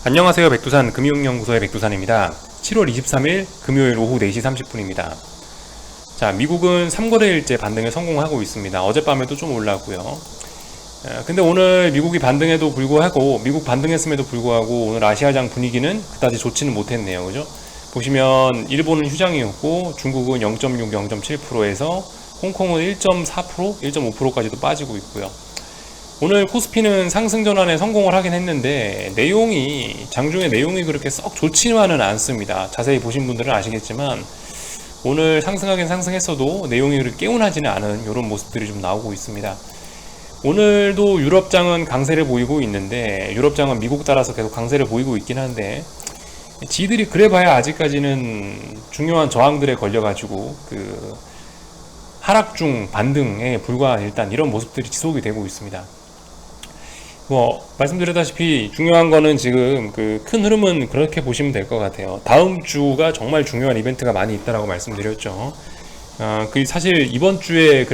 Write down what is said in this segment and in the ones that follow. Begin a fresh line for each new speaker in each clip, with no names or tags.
안녕하세요. 백두산 금융연구소의 백두산입니다. 7월 23일 금요일 오후 4시 30분입니다. 자, 미국은 3거래일째 반등에 성공하고 있습니다. 어젯밤에도 좀 올랐고요. 근데 오늘 미국이 반등에도 불구하고, 미국 반등했음에도 불구하고 오늘 아시아장 분위기는 그다지 좋지는 못했네요. 그죠? 보시면 일본은 휴장이었고 중국은 0.6, 0.7%에서 홍콩은 1.4%, 1.5%까지도 빠지고 있고요. 오늘 코스피는 상승 전환에 성공을 하긴 했는데 장중에 내용이 그렇게 썩 좋지만은 않습니다. 자세히 보신 분들은 아시겠지만 오늘 상승하긴 상승했어도 내용이 그렇게 개운하지는 않은 이런 모습들이 좀 나오고 있습니다. 오늘도 유럽장은 강세를 보이고 있는데, 유럽장은 미국 따라서 계속 강세를 보이고 있긴 한데, 지들이 그래봐야 아직까지는 중요한 저항들에 걸려가지고 하락 중 반등에 불과한 일단 이런 모습들이 지속이 되고 있습니다. 말씀드렸다시피 중요한 거는 지금 큰 흐름은 그렇게 보시면 될 것 같아요. 다음 주가 정말 중요한 이벤트가 많이 있다라고 말씀드렸죠. 사실 이번 주에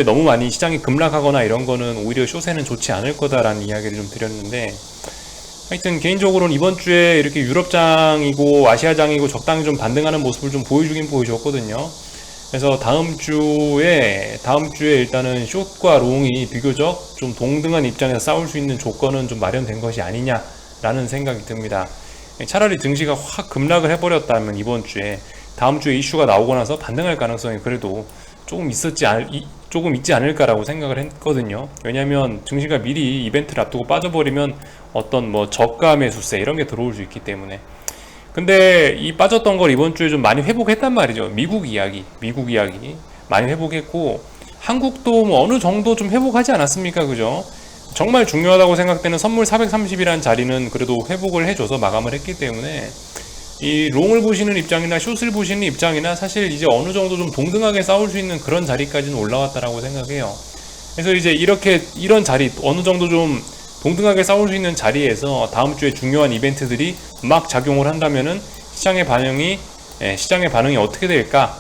너무 많이 시장이 급락하거나 이런 거는 오히려 쇼세는 좋지 않을 거다라는 이야기를 좀 드렸는데, 하여튼 개인적으로는 이번 주에 이렇게 유럽장이고 아시아장이고 적당히 좀 반등하는 모습을 좀 보여주긴 보여줬거든요. 그래서 다음 주에 일단은 숏과 롱이 비교적 좀 동등한 입장에서 싸울 수 있는 조건은 좀 마련된 것이 아니냐라는 생각이 듭니다. 차라리 증시가 확 급락을 해버렸다면 이번 주에 다음 주에 이슈가 나오고 나서 반등할 가능성이 그래도 조금 있지 않을까라고 생각을 했거든요. 왜냐하면 증시가 미리 이벤트를 앞두고 빠져버리면 어떤 저가 매수세 이런 게 들어올 수 있기 때문에. 근데 이 빠졌던 걸 이번 주에 좀 많이 회복했단 말이죠. 미국 이야기 많이 회복했고, 한국도 어느 정도 좀 회복하지 않았습니까? 그죠? 정말 중요하다고 생각되는 선물 430이라는 자리는 그래도 회복을 해줘서 마감을 했기 때문에, 이 롱을 보시는 입장이나 숏을 보시는 입장이나 사실 이제 어느 정도 좀 동등하게 싸울 수 있는 그런 자리까지는 올라왔다라고 생각해요. 그래서 이제 이런 자리, 어느 정도 좀 동등하게 싸울 수 있는 자리에서 다음 주에 중요한 이벤트들이 막 작용을 한다면은 시장의 반응이 어떻게 될까?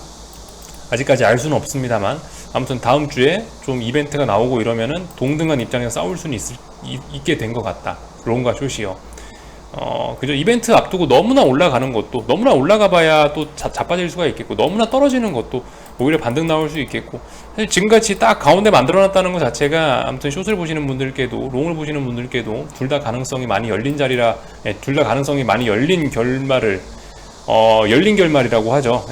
아직까지 알 수는 없습니다만, 아무튼 다음 주에 좀 이벤트가 나오고 이러면은 동등한 입장에서 싸울 수는 있게 된 것 같다. 롱과 숏이요. 그죠? 이벤트 앞두고 너무나 올라가는 것도, 너무나 올라가 봐야 또 자빠질 수가 있겠고, 너무나 떨어지는 것도 오히려 반등 나올 수 있겠고, 사실 지금같이 딱 가운데 만들어놨다는 것 자체가 아무튼 숏을 보시는 분들께도 롱을 보시는 분들께도 둘 다 가능성이 많이 열린 자리라, 둘 다 가능성이 많이 열린 결말이라고 하죠.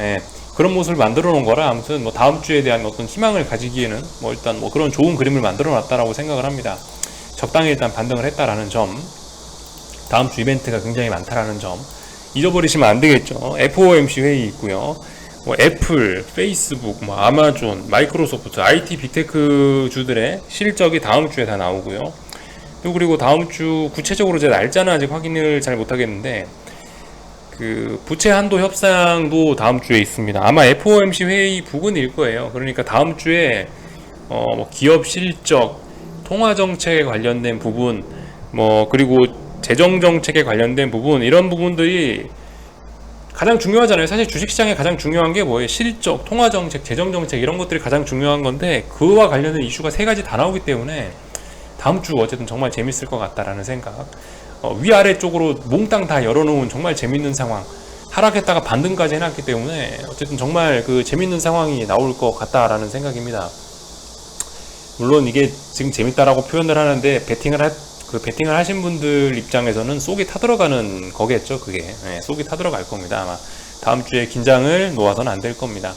그런 모습을 만들어 놓은 거라 아무튼 다음 주에 대한 어떤 희망을 가지기에는 일단 그런 좋은 그림을 만들어 놨다라고 생각을 합니다. 적당히 일단 반등을 했다라는 점, 다음 주 이벤트가 굉장히 많다라는 점 잊어버리시면 안 되겠죠. FOMC 회의 있고요. 애플, 페이스북, 아마존, 마이크로소프트, IT 빅테크 주들의 실적이 다음 주에 다 나오고요. 그리고 다음 주 구체적으로 제 날짜는 아직 확인을 잘 못하겠는데, 부채 한도 협상도 다음 주에 있습니다. 아마 FOMC 회의 부근일 거예요. 그러니까 다음 주에 기업 실적, 통화 정책에 관련된 부분, 그리고 재정 정책에 관련된 부분, 이런 부분들이 가장 중요하잖아요. 사실 주식시장에 가장 중요한 게 뭐예요? 실적, 통화 정책, 재정 정책, 이런 것들이 가장 중요한 건데, 그와 관련된 이슈가 세 가지 다 나오기 때문에 다음 주 어쨌든 정말 재밌을 것 같다라는 생각. 위아래 쪽으로 몽땅 다 열어놓은 정말 재밌는 상황, 하락했다가 반등까지 해놨기 때문에 어쨌든 정말 재밌는 상황이 나올 것 같다라는 생각입니다. 물론 이게 지금 재밌다라고 표현을 하는데, 베팅을 하신 분들 입장에서는 쏙이 타들어가는 거겠죠. 그게 쏙이 타들어갈 겁니다. 아마 다음 주에 긴장을 놓아서는 안 될 겁니다.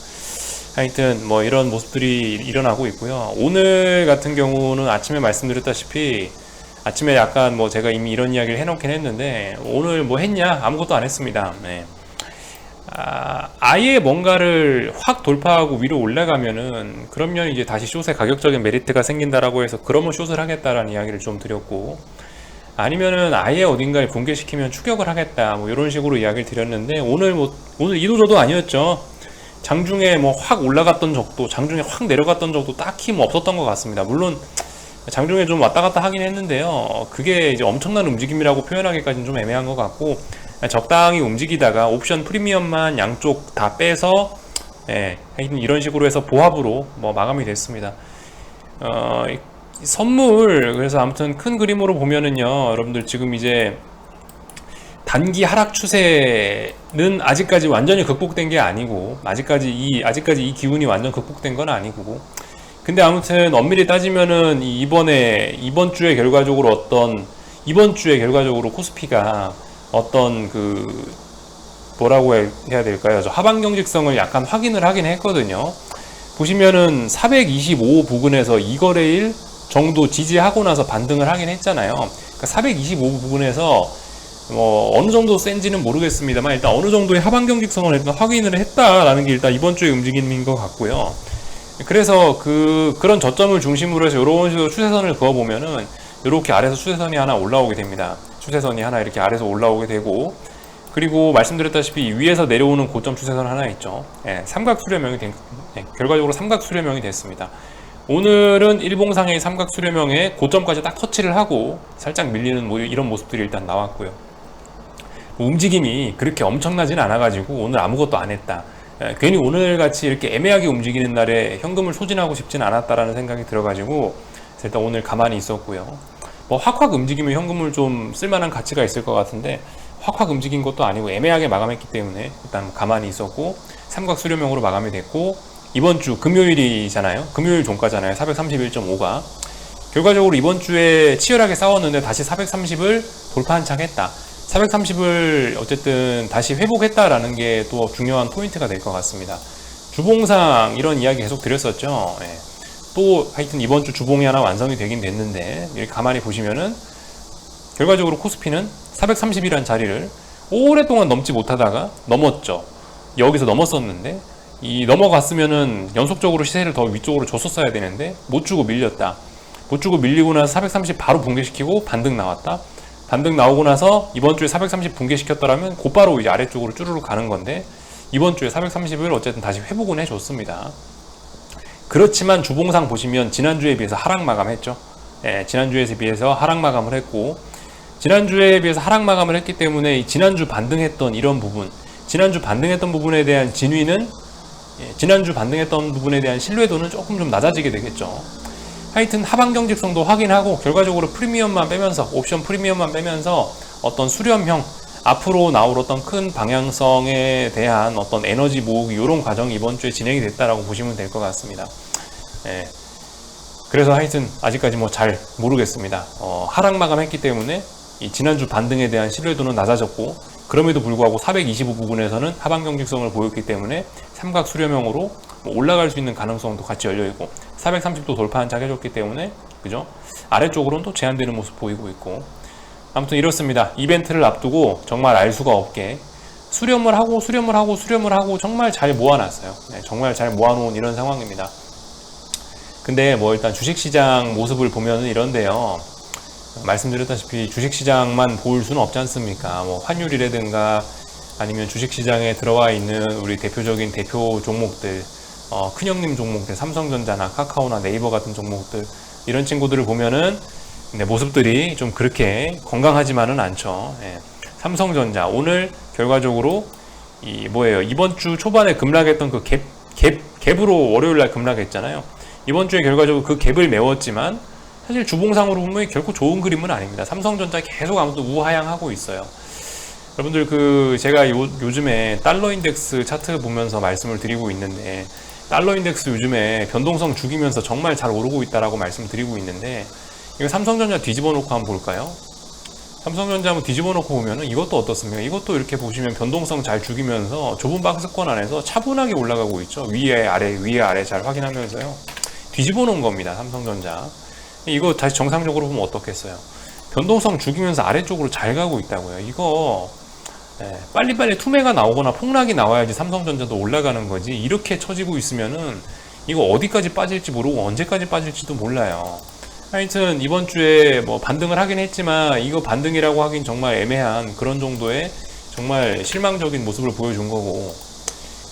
하여튼 이런 모습들이 일어나고 있고요. 오늘 같은 경우는 아침에 말씀드렸다시피, 아침에 약간 제가 이미 이런 이야기를 해놓긴 했는데, 오늘 했냐? 아무것도 안 했습니다. 아예 뭔가를 확 돌파하고 위로 올라가면은, 그러면 이제 다시 숏에 가격적인 메리트가 생긴다라고 해서 그러면 숏을 하겠다라는 이야기를 좀 드렸고, 아니면은 아예 어딘가에 붕괴시키면 추격을 하겠다, 이런 식으로 이야기를 드렸는데, 오늘 이도저도 아니었죠. 장중에 확 올라갔던 적도, 장중에 확 내려갔던 적도 딱히 없었던 것 같습니다. 물론 장중에 좀 왔다 갔다 하긴 했는데요. 그게 이제 엄청난 움직임이라고 표현하기까지는 좀 애매한 것 같고, 적당히 움직이다가 옵션 프리미엄만 양쪽 다 빼서, 하여튼 이런 식으로 해서 보합으로 마감이 됐습니다. 선물, 그래서 아무튼 큰 그림으로 보면은요, 여러분들 지금 이제 단기 하락 추세는 아직까지 완전히 극복된 게 아니고, 아직까지 이 기운이 완전 극복된 건 아니고, 근데 아무튼 엄밀히 따지면은 이번 주에 결과적으로 코스피가 어떤 뭐라고 해야 될까요? 하방 경직성을 약간 확인을 하긴 했거든요. 보시면은 425 부근에서 2거래일 정도 지지하고 나서 반등을 하긴 했잖아요. 그러니까 425 부근에서 어느 정도 센지는 모르겠습니다만 일단 어느 정도의 하방 경직성을 일단 확인을 했다라는 게 일단 이번 주의 움직임인 것 같고요. 그래서 그런 저점을 중심으로 해서 이런 식으로 추세선을 그어보면은 이렇게 아래에서 추세선이 하나 올라오게 됩니다. 추세선이 하나 이렇게 아래에서 올라오게 되고, 그리고 말씀드렸다시피 위에서 내려오는 고점 추세선 하나 있죠. 삼각 수렴형이 결과적으로 삼각 수렴형이 됐습니다. 오늘은 일봉상의 삼각 수렴형의 고점까지 딱 터치를 하고 살짝 밀리는 이런 모습들이 일단 나왔고요. 움직임이 그렇게 엄청나진 않아가지고 오늘 아무것도 안 했다. 괜히 오늘같이 이렇게 애매하게 움직이는 날에 현금을 소진하고 싶진 않았다라는 생각이 들어가지고 일단 오늘 가만히 있었고요. 확확 움직이면 현금을 좀 쓸만한 가치가 있을 것 같은데 확확 움직인 것도 아니고 애매하게 마감했기 때문에 일단 가만히 있었고, 삼각 수렴형으로 마감이 됐고, 이번 주 금요일이잖아요. 금요일 종가잖아요. 431.5가 결과적으로 이번 주에 치열하게 싸웠는데 다시 430을 돌파한 척 했다. 430을 어쨌든 다시 회복했다라는 게 또 중요한 포인트가 될 것 같습니다. 주봉상 이런 이야기 계속 드렸었죠. 또 하여튼 이번 주 주봉이 하나 완성이 되긴 됐는데, 이렇게 가만히 보시면은 결과적으로 코스피는 430이라는 자리를 오랫동안 넘지 못하다가 넘었죠. 여기서 넘었었는데 넘어갔으면은 연속적으로 시세를 더 위쪽으로 줬었어야 되는데 못 주고 밀렸다. 못 주고 밀리고 나서 430 바로 붕괴시키고 반등 나왔다. 반등 나오고 나서 이번 주에 430 붕괴시켰더라면 곧바로 이제 아래쪽으로 쭈르륵 가는 건데, 이번 주에 430을 어쨌든 다시 회복은 해줬습니다. 그렇지만 주봉상 보시면 지난주에 비해서 하락 마감했죠. 지난주에 비해서 하락 마감을 했고, 지난주에 비해서 하락 마감을 했기 때문에 지난주 반등했던 이런 부분, 지난주 반등했던 부분에 대한 진위는, 지난주 반등했던 부분에 대한 신뢰도는 조금 좀 낮아지게 되겠죠. 하여튼 하방 경직성도 확인하고 결과적으로 프리미엄만 빼면서, 옵션 프리미엄만 빼면서 어떤 수렴형, 앞으로 나올 어떤 큰 방향성에 대한 어떤 에너지 모으기, 이런 과정이 이번 주에 진행이 됐다라고 보시면 될 것 같습니다. 그래서 하여튼 아직까지 잘 모르겠습니다. 하락 마감했기 때문에 이 지난주 반등에 대한 신뢰도는 낮아졌고, 그럼에도 불구하고 425 부분에서는 하방 경직성을 보였기 때문에 삼각 수렴형으로 올라갈 수 있는 가능성도 같이 열려있고, 430도 돌파한 척 해줬기 때문에, 그죠? 아래쪽으로는 또 제한되는 모습 보이고 있고, 아무튼 이렇습니다. 이벤트를 앞두고 정말 알 수가 없게 수렴을 하고 정말 잘 모아놨어요. 정말 잘 모아놓은 이런 상황입니다. 근데 일단 주식시장 모습을 보면은 이런데요. 말씀드렸다시피 주식시장만 볼 수는 없지 않습니까? 환율이라든가 아니면 주식시장에 들어와 있는 우리 대표적인 대표 종목들, 큰형님 종목들, 삼성전자나 카카오나 네이버 같은 종목들, 이런 친구들을 보면은 모습들이 좀 그렇게 건강하지만은 않죠. 삼성전자 오늘 결과적으로 이번 주 초반에 급락했던 그 갭으로 월요일날 급락했잖아요. 이번 주에 결과적으로 그 갭을 메웠지만 사실 주봉상으로 보면 결코 좋은 그림은 아닙니다. 삼성전자 계속 아무튼 우하향하고 있어요. 여러분들 제가 요즘에 달러 인덱스 차트 보면서 말씀을 드리고 있는데, 달러 인덱스 요즘에 변동성 죽이면서 정말 잘 오르고 있다라고 말씀드리고 있는데, 이거 삼성전자 뒤집어 놓고 한번 볼까요? 삼성전자 한번 뒤집어 놓고 보면은 이것도 어떻습니까? 이것도 이렇게 보시면 변동성 잘 죽이면서 좁은 박스권 안에서 차분하게 올라가고 있죠. 위에 아래 잘 확인하면서요. 뒤집어 놓은 겁니다. 삼성전자. 이거 다시 정상적으로 보면 어떻겠어요? 변동성 죽이면서 아래쪽으로 잘 가고 있다고요. 이거 빨리빨리 투매가 나오거나 폭락이 나와야지 삼성전자도 올라가는 거지, 이렇게 처지고 있으면은 이거 어디까지 빠질지 모르고 언제까지 빠질지도 몰라요. 하여튼 이번 주에 반등을 하긴 했지만 이거 반등이라고 하긴 정말 애매한 그런 정도의 정말 실망적인 모습을 보여준 거고,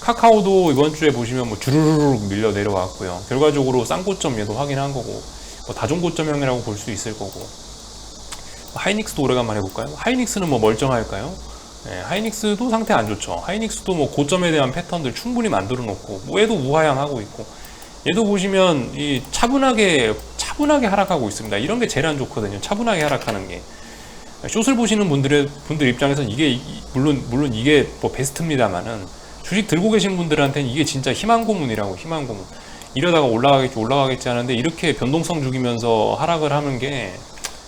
카카오도 이번 주에 보시면 주르륵 밀려 내려왔고요. 결과적으로 쌍고점 얘도 확인한 거고, 다중고점형이라고 볼 수 있을 거고, 하이닉스도 오래간만에 해볼까요? 하이닉스는 멀쩡할까요? 하이닉스도 상태 안 좋죠. 하이닉스도 고점에 대한 패턴들 충분히 만들어 놓고, 얘도 우하향하고 있고, 얘도 보시면 차분하게 하락하고 있습니다. 이런 게 제일 안 좋거든요. 차분하게 하락하는 게. 숏을 보시는 분들 입장에서 이게 물론 이게 뭐 베스트입니다만은 주식 들고 계신 분들한테는 이게 진짜 희망 고문이라고, 희망 고문. 이러다가 올라가겠지 하는데 이렇게 변동성 죽이면서 하락을 하는 게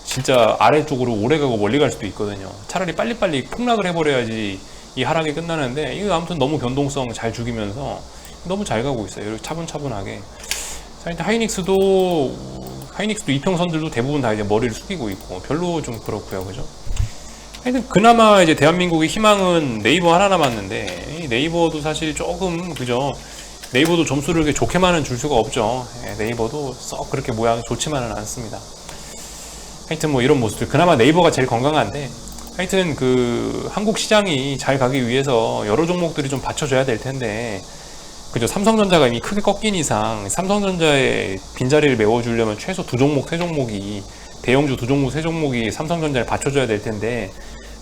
진짜 아래쪽으로 오래 가고 멀리 갈 수도 있거든요. 차라리 빨리빨리 폭락을 해버려야지 이 하락이 끝나는데, 이거 아무튼 너무 변동성 잘 죽이면서 너무 잘 가고 있어요. 이렇게 차분차분하게. 자, 일단 하이닉스도 이평선들도 대부분 다 이제 머리를 숙이고 있고 별로 좀 그렇고요, 그죠? 하여튼 그나마 이제 대한민국의 희망은 네이버 하나 남았는데, 이 네이버도 사실 조금, 그죠? 네이버도 점수를 그렇게 좋게만은 줄 수가 없죠. 네이버도 썩 그렇게 모양이 좋지만은 않습니다. 하여튼 뭐 이런 모습들, 그나마 네이버가 제일 건강한데, 하여튼 그 한국 시장이 잘 가기 위해서 여러 종목들이 좀 받쳐줘야 될 텐데, 그죠? 삼성전자가 이미 크게 꺾인 이상 삼성전자의 빈자리를 메워주려면 최소 두 종목, 세 종목이, 대형주 두 종목, 세 종목이 삼성전자를 받쳐줘야 될 텐데,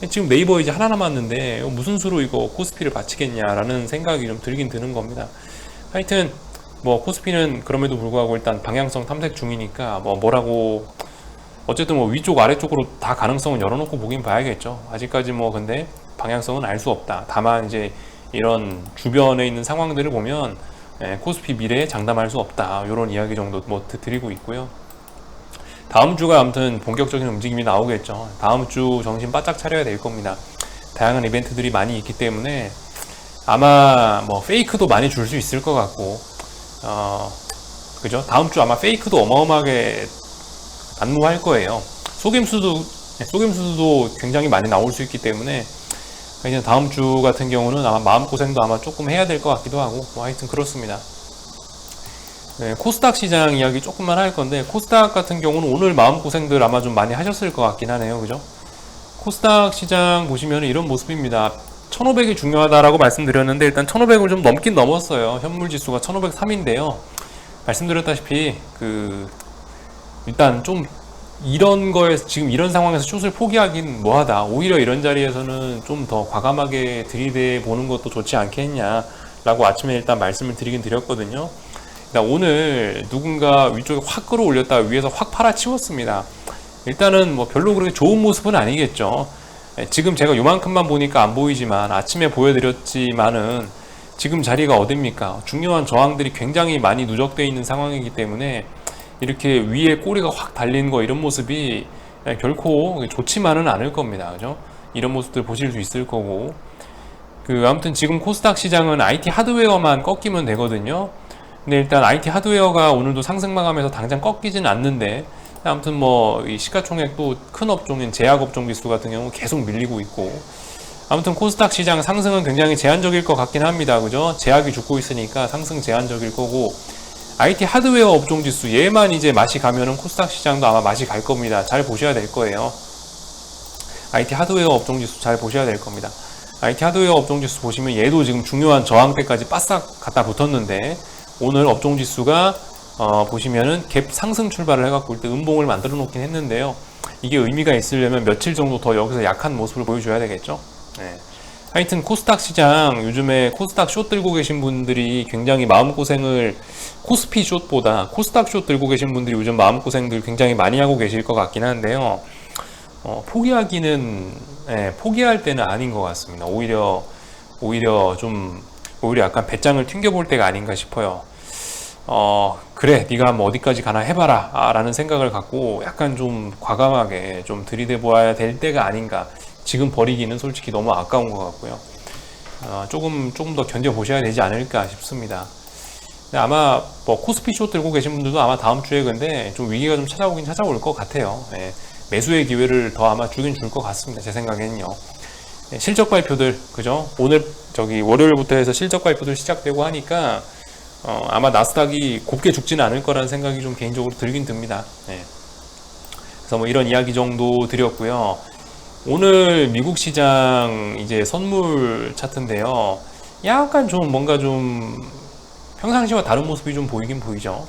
지금 네이버 이제 하나 남았는데 무슨 수로 이거 코스피를 받치겠냐라는 생각이 좀 들긴 드는 겁니다. 하여튼 뭐 코스피는 그럼에도 불구하고 일단 방향성 탐색 중이니까 뭐라고, 어쨌든 뭐 위쪽 아래쪽으로 다 가능성은 열어놓고 보긴 봐야겠죠. 아직까지 뭐 근데 방향성은 알 수 없다. 다만 이제 이런 주변에 있는 상황들을 보면 코스피 미래에 장담할 수 없다, 이런 이야기 정도 뭐 드리고 있고요. 다음 주가 아무튼 본격적인 움직임이 나오겠죠. 다음 주 정신 바짝 차려야 될 겁니다. 다양한 이벤트들이 많이 있기 때문에 아마 뭐 페이크도 많이 줄 수 있을 것 같고, 그죠? 다음 주 아마 페이크도 어마어마하게 난무할 거예요. 속임수도 굉장히 많이 나올 수 있기 때문에 이제 다음 주 같은 경우는 아마 마음고생도 아마 조금 해야 될 것 같기도 하고, 뭐 하여튼 그렇습니다. 네, 코스닥 시장 이야기 조금만 할 건데, 코스닥 같은 경우는 오늘 마음고생들 아마 좀 많이 하셨을 것 같긴 하네요, 그죠? 코스닥 시장 보시면 이런 모습입니다. 1500이 중요하다라고 말씀드렸는데, 일단 1500을 좀 넘긴 넘었어요. 현물지수가 1503인데요. 말씀드렸다시피 일단 좀 이런 거에서, 지금 이런 상황에서 숏을 포기하긴 뭐하다. 오히려 이런 자리에서는 좀 더 과감하게 들이대 보는 것도 좋지 않겠냐라고 아침에 일단 말씀을 드리긴 드렸거든요. 오늘 누군가 위쪽에 확 끌어올렸다 위에서 확 팔아치웠습니다. 일단은 뭐 별로 그렇게 좋은 모습은 아니겠죠. 지금 제가 요만큼만 보니까 안 보이지만, 아침에 보여드렸지만은 지금 자리가 어딥니까? 중요한 저항들이 굉장히 많이 누적되어 있는 상황이기 때문에 이렇게 위에 꼬리가 확 달린 거, 이런 모습이 결코 좋지만은 않을 겁니다, 그죠? 이런 모습들 보실 수 있을 거고, 아무튼 지금 코스닥 시장은 IT 하드웨어만 꺾이면 되거든요. 근데 일단 IT 하드웨어가 오늘도 상승 마감해서 당장 꺾이진 않는데, 아무튼 뭐 이 시가총액도 큰 업종인 제약업종 지수 같은 경우 계속 밀리고 있고, 아무튼 코스닥 시장 상승은 굉장히 제한적일 것 같긴 합니다, 그죠? 제약이 죽고 있으니까 상승 제한적일 거고, IT 하드웨어 업종 지수 얘만 이제 맛이 가면은 코스닥 시장도 아마 맛이 갈 겁니다. 잘 보셔야 될 거예요. IT 하드웨어 업종 지수 잘 보셔야 될 겁니다. IT 하드웨어 업종 지수 보시면 얘도 지금 중요한 저항대까지 바싹 갖다 붙었는데, 오늘 업종 지수가 보시면은 갭 상승 출발을 해갖고 일단 음봉을 만들어 놓긴 했는데요. 이게 의미가 있으려면 며칠 정도 더 여기서 약한 모습을 보여줘야 되겠죠. 네. 하여튼 코스닥 시장, 요즘에 코스닥 숏 들고 계신 분들이 굉장히 마음고생을, 코스피 숏보다 코스닥 숏 들고 계신 분들이 요즘 마음고생들 굉장히 많이 하고 계실 것 같긴 한데요. 포기할 때는 아닌 것 같습니다. 오히려 약간 배짱을 튕겨볼 때가 아닌가 싶어요. 그래, 네가 뭐 어디까지 가나 해봐라 라는 생각을 갖고 약간 좀 과감하게 좀 들이대 보아야 될 때가 아닌가. 지금 버리기는 솔직히 너무 아까운 것 같고요. 조금 더 견뎌보셔야 되지 않을까 싶습니다. 근데 아마 뭐 코스피 숏 들고 계신 분들도 아마 다음 주에 근데 좀 위기가 좀 찾아올 것 같아요. 매수의 기회를 더 아마 주긴 줄 것 같습니다, 제 생각에는요. 실적 발표들, 그죠? 오늘 월요일부터 해서 실적 발표들 시작되고 하니까 아마 나스닥이 곱게 죽지는 않을 거라는 생각이 좀 개인적으로 들긴 듭니다. 그래서 뭐 이런 이야기 정도 드렸고요. 오늘 미국 시장 이제 선물 차트인데요. 약간 좀 뭔가 좀 평상시와 다른 모습이 좀 보이긴 보이죠.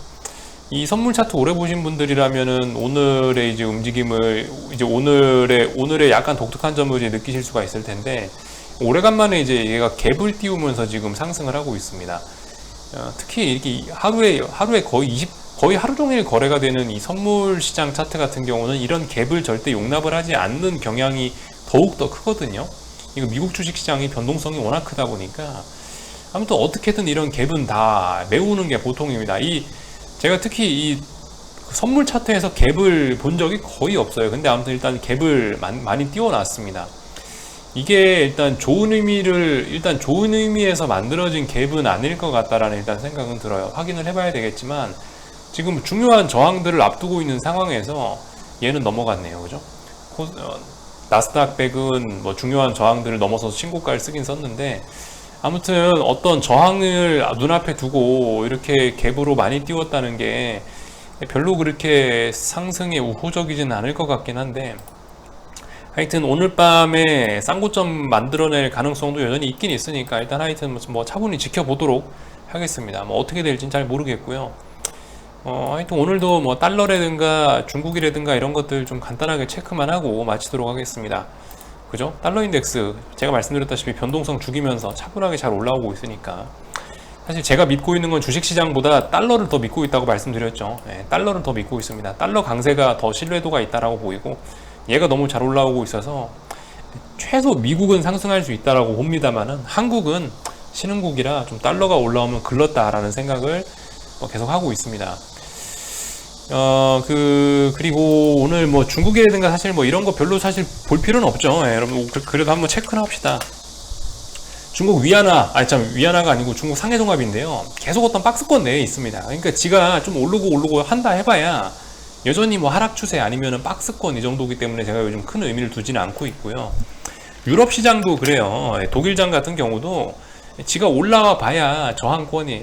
이 선물 차트 오래 보신 분들이라면은 오늘의 이제 움직임을, 이제 오늘의 약간 독특한 점을 이제 느끼실 수가 있을 텐데, 오래간만에 이제 얘가 갭을 띄우면서 지금 상승을 하고 있습니다. 특히 이렇게 하루에 거의 거의 하루 종일 거래가 되는 이 선물 시장 차트 같은 경우는 이런 갭을 절대 용납을 하지 않는 경향이 더욱 더 크거든요. 이거 미국 주식 시장이 변동성이 워낙 크다 보니까 아무튼 어떻게든 이런 갭은 다 메우는 게 보통입니다. 제가 특히 이 선물 차트에서 갭을 본 적이 거의 없어요. 근데 아무튼 일단 갭을 많이 띄워놨습니다. 이게 일단 좋은 의미에서 만들어진 갭은 아닐 것 같다라는 일단 생각은 들어요. 확인을 해봐야 되겠지만 지금 중요한 저항들을 앞두고 있는 상황에서 얘는 넘어갔네요. 그죠? 나스닥 100은 뭐 중요한 저항들을 넘어서서 신고가를 쓰긴 썼는데 아무튼 어떤 저항을 눈앞에 두고 이렇게 갭으로 많이 띄웠다는 게 별로 그렇게 상승에 우호적이지는 않을 것 같긴 한데 하여튼 오늘 밤에 쌍고점 만들어낼 가능성도 여전히 있긴 있으니까 일단 하여튼 뭐 차분히 지켜보도록 하겠습니다. 뭐 어떻게 될지는 잘 모르겠고요. 하여튼 오늘도 뭐 달러라든가 중국이라든가 이런 것들 좀 간단하게 체크만 하고 마치도록 하겠습니다. 그죠? 달러 인덱스 제가 말씀드렸다시피 변동성 죽이면서 차분하게 잘 올라오고 있으니까 사실 제가 믿고 있는 건 주식시장보다 달러를 더 믿고 있다고 말씀드렸죠. 네, 달러를 더 믿고 있습니다. 달러 강세가 더 신뢰도가 있다라고 보이고 얘가 너무 잘 올라오고 있어서 최소 미국은 상승할 수 있다라고 봅니다만은 한국은 신흥국이라 좀 달러가 올라오면 글렀다라는 생각을 계속 하고 있습니다. 그리고 오늘 뭐 중국이라든가 사실 뭐 이런 거 별로 사실 볼 필요는 없죠. 예, 여러분 그래도 한번 체크나 합시다. 중국 위안화가 아니고 중국 상해종합인데요. 계속 어떤 박스권 내에 있습니다. 그러니까 지가 좀 오르고 한다 해봐야 여전히 뭐 하락 추세 아니면은 박스권 이 정도기 때문에 제가 요즘 큰 의미를 두지는 않고 있고요. 유럽 시장도 그래요. 독일장 같은 경우도 지가 올라와 봐야 저항권이고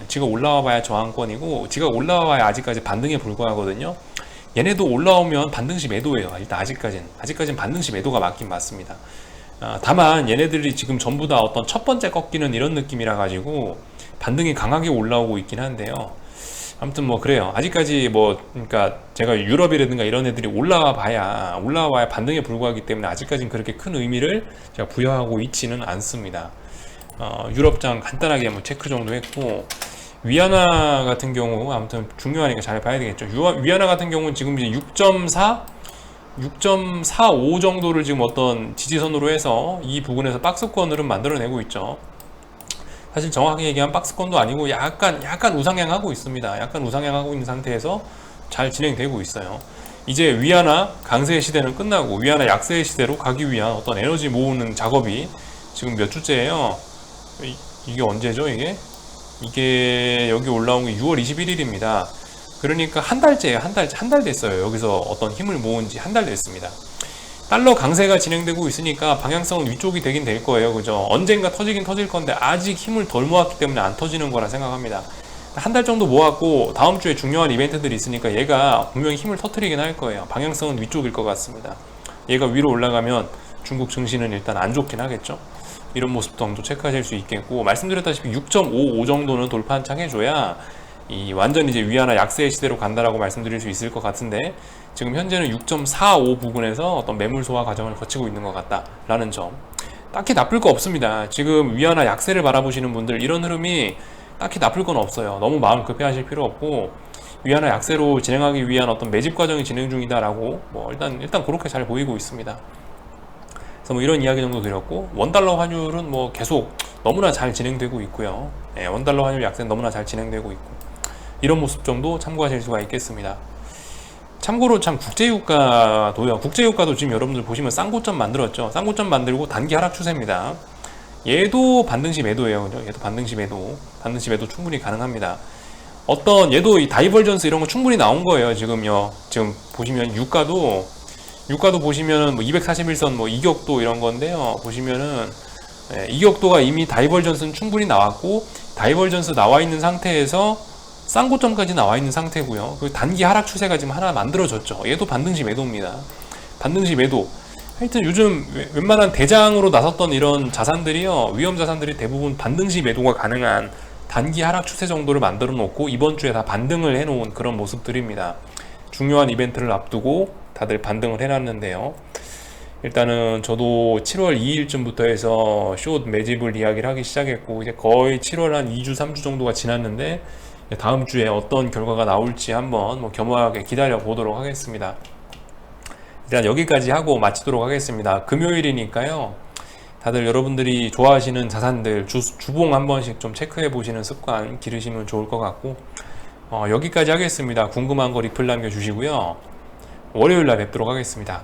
지가 올라와 봐야 아직까지 반등에 불과하거든요. 얘네도 올라오면 반등시 매도예요. 일단 아직까진 반등시 매도가 맞긴 맞습니다. 다만 얘네들이 지금 전부 다 어떤 첫 번째 꺾이는 이런 느낌이라 가지고 반등이 강하게 올라오고 있긴 한데요. 아무튼 뭐 그래요. 아직까지 그러니까 제가 유럽이라든가 이런 애들이 올라와 봐야 반등에 불과하기 때문에 아직까지는 그렇게 큰 의미를 제가 부여하고 있지는 않습니다. 유럽장 간단하게 한번 체크 정도 했고, 위안화 같은 경우 아무튼 중요하니까 잘 봐야 되겠죠. 위안화 같은 경우는 지금 이제 6.45 정도를 지금 어떤 지지선으로 해서 이 부분에서 박스권을 만들어내고 있죠. 사실 정확하게 얘기하면 박스권도 아니고 약간 우상향하고 있습니다. 약간 우상향하고 있는 상태에서 잘 진행되고 있어요. 이제 위안화 강세의 시대는 끝나고 위안화 약세의 시대로 가기 위한 어떤 에너지 모으는 작업이 지금 몇 주째예요. 이게 언제죠? 이게 여기 올라온 게 6월 21일입니다. 그러니까 한 달 됐어요. 여기서 어떤 힘을 모은 지 한 달 됐습니다. 달러 강세가 진행되고 있으니까 방향성은 위쪽이 되긴 될 거예요. 그죠? 언젠가 터지긴 터질 건데 아직 힘을 덜 모았기 때문에 안 터지는 거라 생각합니다. 한 달 정도 모았고 다음 주에 중요한 이벤트들이 있으니까 얘가 분명히 힘을 터뜨리긴 할 거예요. 방향성은 위쪽일 것 같습니다. 얘가 위로 올라가면 중국 증시는 일단 안 좋긴 하겠죠. 이런 모습도 체크하실 수 있겠고, 말씀드렸다시피 6.55 정도는 돌파한창 해줘야 완전 이제 위안화 약세의 시대로 간다라고 말씀드릴 수 있을 것 같은데, 지금 현재는 6.45 부근에서 어떤 매물 소화 과정을 거치고 있는 것 같다라는 점. 딱히 나쁠 거 없습니다. 지금 위안화 약세를 바라보시는 분들 이런 흐름이 딱히 나쁠 건 없어요. 너무 마음 급해하실 필요 없고, 위안화 약세로 진행하기 위한 어떤 매집 과정이 진행 중이다라고 일단 그렇게 잘 보이고 있습니다. 그래서 뭐 이런 이야기 정도 드렸고, 원달러 환율은 뭐 계속 너무나 잘 진행되고 있고요. 원달러 환율 약세는 너무나 잘 진행되고 있고, 이런 모습 정도 참고하실 수가 있겠습니다. 참고로 국제유가도 지금 여러분들 보시면 쌍고점 만들었죠. 쌍고점 만들고 단기 하락 추세입니다. 얘도 반등시 매도예요. 그죠? 얘도 반등시 매도 충분히 가능합니다. 얘도 이 다이버전스 이런 거 충분히 나온 거예요. 지금 보시면 유가도 보시면은 뭐 241선 뭐 이격도 이런 건데요. 보시면은 이격도가 이미 다이버전스는 충분히 나왔고, 다이버전스 나와 있는 상태에서 쌍고점까지 나와 있는 상태고요. 그 단기 하락 추세가 지금 하나 만들어졌죠. 얘도 반등시 매도입니다. 반등시 매도. 하여튼 요즘 웬만한 대장으로 나섰던 이런 자산들이요, 위험 자산들이 대부분 반등시 매도가 가능한 단기 하락 추세 정도를 만들어 놓고 이번 주에 다 반등을 해 놓은 그런 모습들입니다. 중요한 이벤트를 앞두고 다들 반등을 해놨는데요. 일단은 저도 7월 2일쯤부터 해서 숏 매집을 이야기를 하기 시작했고, 이제 거의 7월 한 2주 3주 정도가 지났는데 다음 주에 어떤 결과가 나올지 한번 뭐 겸허하게 기다려 보도록 하겠습니다. 일단 여기까지 하고 마치도록 하겠습니다. 금요일이니까요. 다들 여러분들이 좋아하시는 자산들 주봉 한 번씩 좀 체크해 보시는 습관 기르시면 좋을 것 같고, 여기까지 하겠습니다. 궁금한 거 리플 남겨주시고요. 월요일 날 뵙도록 하겠습니다.